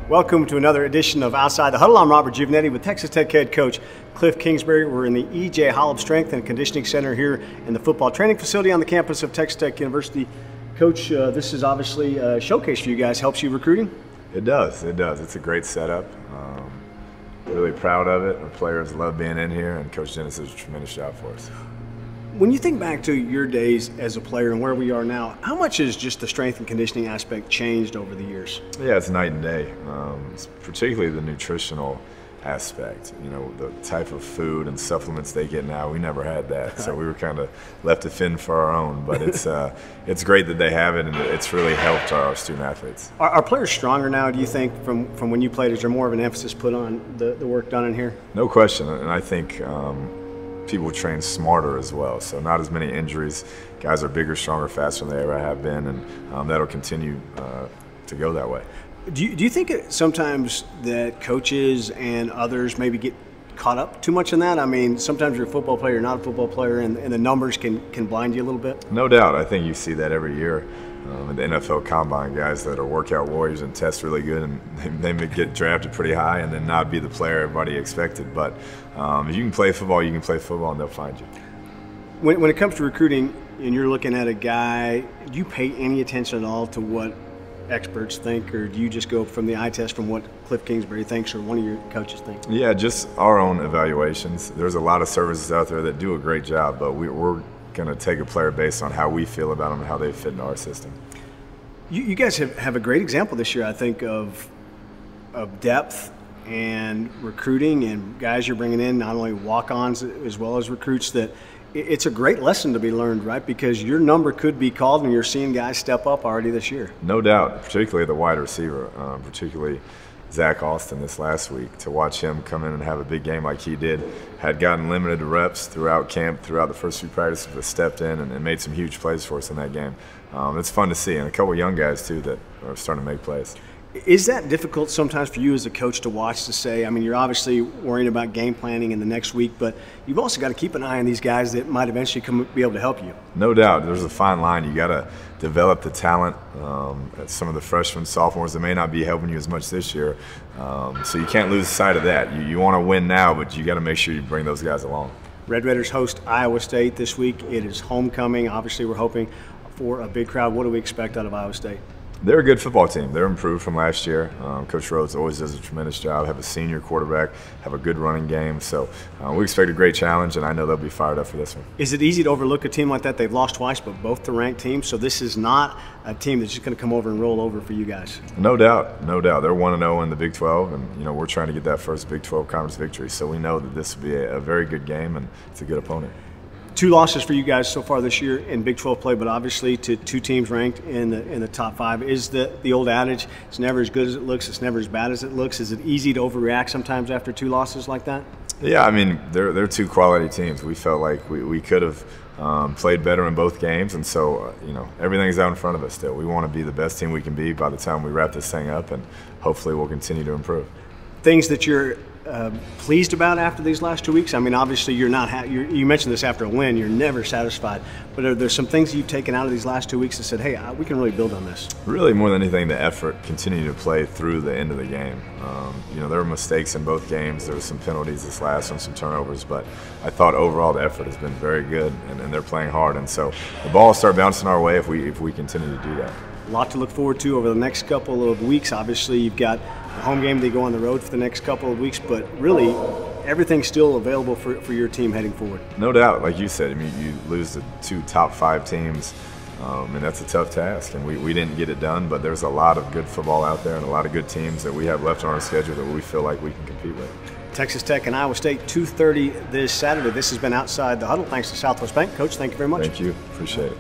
Welcome to another edition of Outside the Huddle. I'm Robert Giovanetti with Texas Tech head coach Cliff Kingsbury. We're in the E.J. Huddle Strength and Conditioning Center here in the football training facility on the campus of Texas Tech University. Coach, this is obviously a showcase for you guys. Helps you recruiting? It does. It does. It's a great setup. Really proud of it. Our players love being in here, and Coach Dennis does a tremendous job for us. When you think back to your days as a player and where we are now, how much has just the strength and conditioning aspect changed over the years? Yeah, it's night and day. Particularly the nutritional aspect. You know, the type of food and supplements they get now, we never had that. So we were kind of left to fend for our own. But it's great that they have it, and it's really helped our student athletes. Are players stronger now, do you think, from when you played? Is there more of an emphasis put on the work done in here? No question. And I think people train smarter as well, so not as many injuries. Guys are bigger, stronger, faster than they ever have been, and that'll continue to go that way. Do you think sometimes that coaches and others maybe get caught up too much in that? I mean, sometimes you're a football player, you're not a football player, and the numbers can blind you a little bit? No doubt. I think you see that every year. In the NFL Combine, guys that are workout warriors and test really good, and they may get drafted pretty high and then not be the player everybody expected. But if you can play football, you can play football, and they'll find you. When it comes to recruiting and you're looking at a guy, do you pay any attention at all to what experts think, or do you just go from the eye test from what Cliff Kingsbury thinks or one of your coaches thinks? Yeah, just our own evaluations. There's a lot of services out there that do a great job, but we're going to take a player based on how we feel about them and how they fit into our system. You guys have a great example this year, I think, of depth and recruiting, and guys you're bringing in, not only walk-ons as well as recruits, that it's a great lesson to be learned, right? Because your number could be called, and you're seeing guys step up already this year. No doubt, particularly the wide receiver, particularly Zach Austin this last week. To watch him come in and have a big game like he did, had gotten limited reps throughout camp, throughout the first few practices, but stepped in and made some huge plays for us in that game. It's fun to see, and a couple of young guys too that are starting to make plays. Is that difficult sometimes for you as a coach to watch, to say, I mean, you're obviously worrying about game planning in the next week, but you've also got to keep an eye on these guys that might eventually be able to help you? No doubt. There's a fine line. You got to develop the talent. Some of the freshmen, sophomores that may not be helping you as much this year, so you can't lose sight of that. You want to win now, but you got to make sure you bring those guys along. Red Raiders host Iowa State this week. It is homecoming. Obviously, we're hoping for a big crowd. What do we expect out of Iowa State? They're a good football team. They're improved from last year. Coach Rhodes always does a tremendous job. Have a senior quarterback, have a good running game. So we expect a great challenge, and I know they'll be fired up for this one. Is it easy to overlook a team like that? They've lost twice, but both to ranked teams. So this is not a team that's just going to come over and roll over for you guys. No doubt, no doubt. They're 1-0 in the Big 12, and we're trying to get that first Big 12 conference victory. So we know that this will be a very good game, and it's a good opponent. 2 losses for you guys so far this year in Big 12 play, but obviously to 2 teams ranked in the top 5. Is the old adage, it's never as good as it looks, it's never as bad as it looks? Is it easy to overreact sometimes after 2 losses like that? Yeah, I mean, they're 2 quality teams. We felt like we could have played better in both games, and so everything's out in front of us still. We want to be the best team we can be by the time we wrap this thing up, and hopefully we'll continue to improve. Things that you're pleased about after these last 2 weeks? I mean, obviously you're not. You mentioned this after a win. You're never satisfied. But are there some things you've taken out of these last 2 weeks and said, "Hey, we can really build on this"? Really, more than anything, the effort, continuing to play through the end of the game. There were mistakes in both games. There were some penalties this last one, some turnovers. But I thought overall the effort has been very good, and they're playing hard. And so the ball will start bouncing our way if we continue to do that. A lot to look forward to over the next couple of weeks. Obviously, you've got a home game. They go on the road for the next couple of weeks, but really everything's still available for your team heading forward. No doubt. Like you said, I mean, you lose the 2 top 5 teams, and that's a tough task, and we didn't get it done, but there's a lot of good football out there and a lot of good teams that we have left on our schedule that we feel like we can compete with. Texas Tech and Iowa State, 2:30 this Saturday. This has been Outside the Huddle. Thanks to Southwest Bank. Coach, thank you very much. Thank you. Appreciate it.